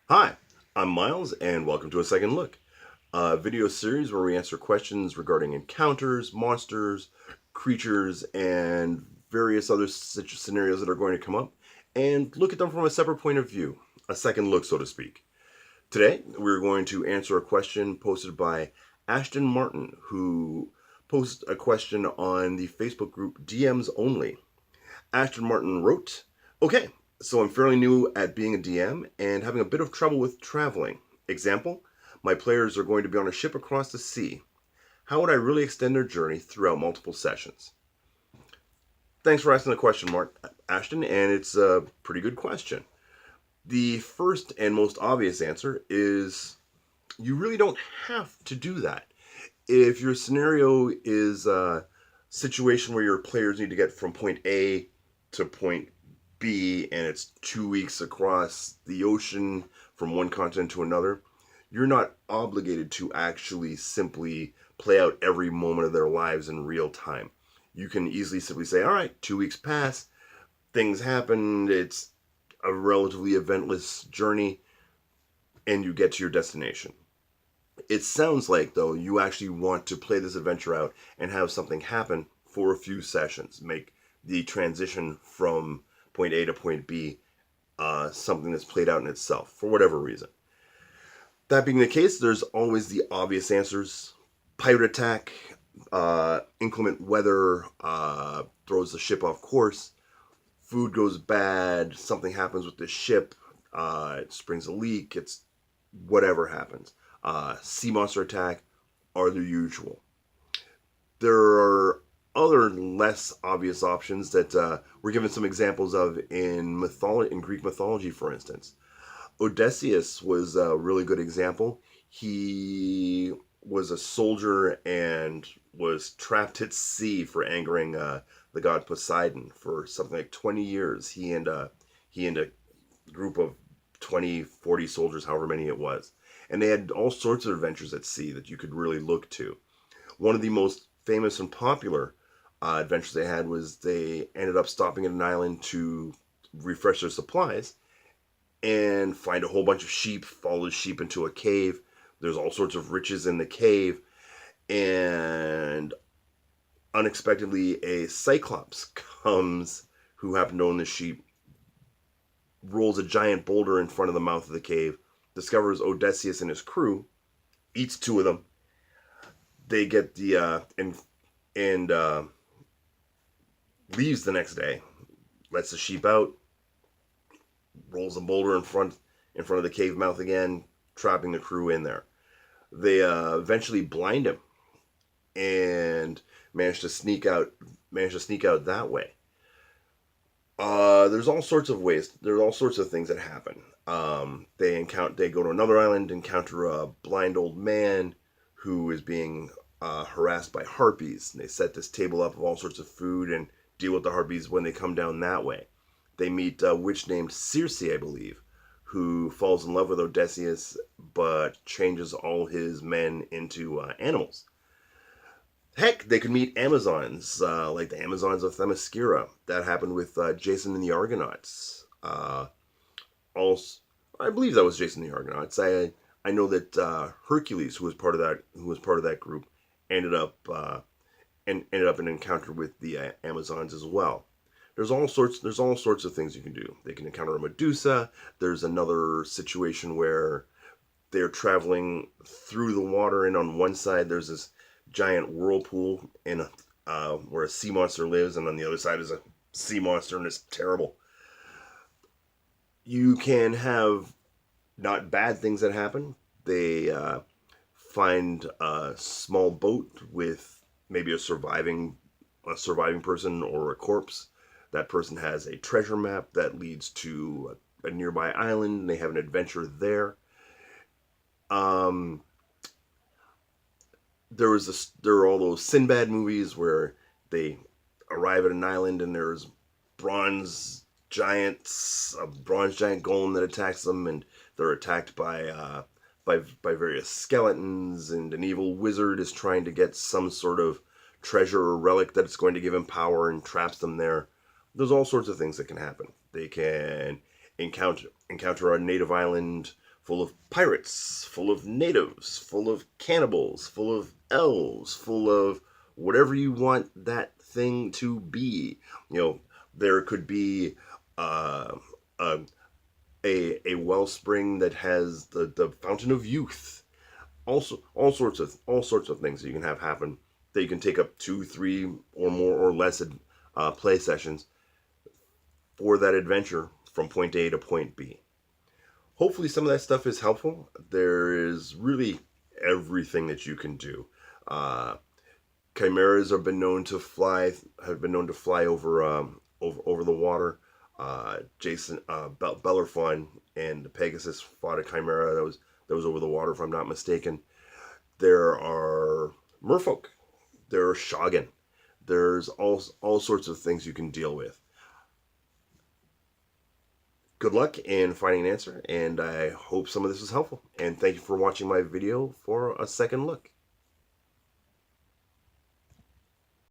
Hi, I'm Miles, and welcome to A Second Look, a video series where we answer questions regarding encounters, monsters, creatures, and various other scenarios that are going to come up, and look at them from a separate point of view, a second look, so to speak. Today, we're going to answer a question posted by Ashton Martin, who posted a question on the Facebook group DMs Only. Ashton Martin wrote, "Okay, so I'm fairly new at being a DM and having a bit of trouble with traveling. Example, my players are going to be on a ship across the sea. How would I really extend their journey throughout multiple sessions?" Thanks for asking the question, Mark Ashton, and it's a pretty good question. The first and most obvious answer is you really don't have to do that. If your scenario is a situation where your players need to get from point A to point B and it's 2 weeks across the ocean from one continent to another, you're not obligated to actually simply play out every moment of their lives in real time. You can easily simply say, all right, 2 weeks pass, things happen, it's a relatively eventless journey, and you get to your destination. It sounds like, though, you actually want to play this adventure out and have something happen for a few sessions. Make the transition from point A to point B something that's played out in itself for whatever reason. That being the case, there's always the obvious answers. Pirate attack, inclement weather throws the ship off course, food goes bad, something happens with the ship, it springs a leak, it's whatever happens. Sea monster attack are the usual. There are other less obvious options that we're given some examples of in Greek mythology, for instance. Odysseus was a really good example. He was a soldier and was trapped at sea for angering the god Poseidon for something like 20 years. He and a group of 20, 40 soldiers, however many it was. And they had all sorts of adventures at sea that you could really look to. One of the most famous and popular adventures they had was they ended up stopping at an island to refresh their supplies and find a whole bunch of sheep, follow the sheep into a cave. There's all sorts of riches in the cave, and unexpectedly, a cyclops comes who happened to own the sheep, rolls a giant boulder in front of the mouth of the cave, discovers Odysseus and his crew, eats two of them. They get the and leaves the next day, lets the sheep out, rolls a boulder in front of the cave mouth again, trapping the crew in there. They eventually blind him and manage to sneak out that way. There's all sorts of ways. There's all sorts of things that happen. They go to another island, encounter a blind old man who is being harassed by harpies. And they set this table up of all sorts of food and deal with the harpies when they come down that way. They meet a witch named Circe, I believe, who falls in love with Odysseus but changes all his men into animals. Heck, they could meet Amazons, like the Amazons of Themyscira. That happened with Jason and the Argonauts. Also, I believe that was Jason and the Argonauts. I know that Hercules, who was part of that group, ended up an encounter with the Amazons as well. There's all sorts of things you can do. They can encounter a Medusa. There's another situation where they're traveling through the water, and on one side there's this giant whirlpool where a sea monster lives, and on the other side is a sea monster, and it's terrible. You can have not bad things that happen. They find a small boat with maybe a surviving person or a corpse. That person has a treasure map that leads to a nearby island, and they have an adventure there. Um, there are all those Sinbad movies where they arrive at an island and there's a bronze giant golem that attacks them, and they're attacked by various skeletons, and an evil wizard is trying to get some sort of treasure or relic that's going to give him power and traps them there. There's all sorts of things that can happen. They can encounter a native island full of pirates, full of natives, full of cannibals, full of elves, full of whatever you want that thing to be. You know, there could be uh, a, a wellspring that has the fountain of youth. Also, all sorts of things that you can have happen that you can take up 2, 3, or more or less play sessions for that adventure from point A to point B. Hopefully some of that stuff is helpful. There is really everything that you can do. Chimeras have been known to fly over over the water. Jason Bellerophon and Pegasus fought a chimera that was over the water, if I'm not mistaken. There are merfolk. There are Shoggen. There's all sorts of things you can deal with. Good luck in finding an answer, and I hope some of this was helpful. And thank you for watching my video for a second look.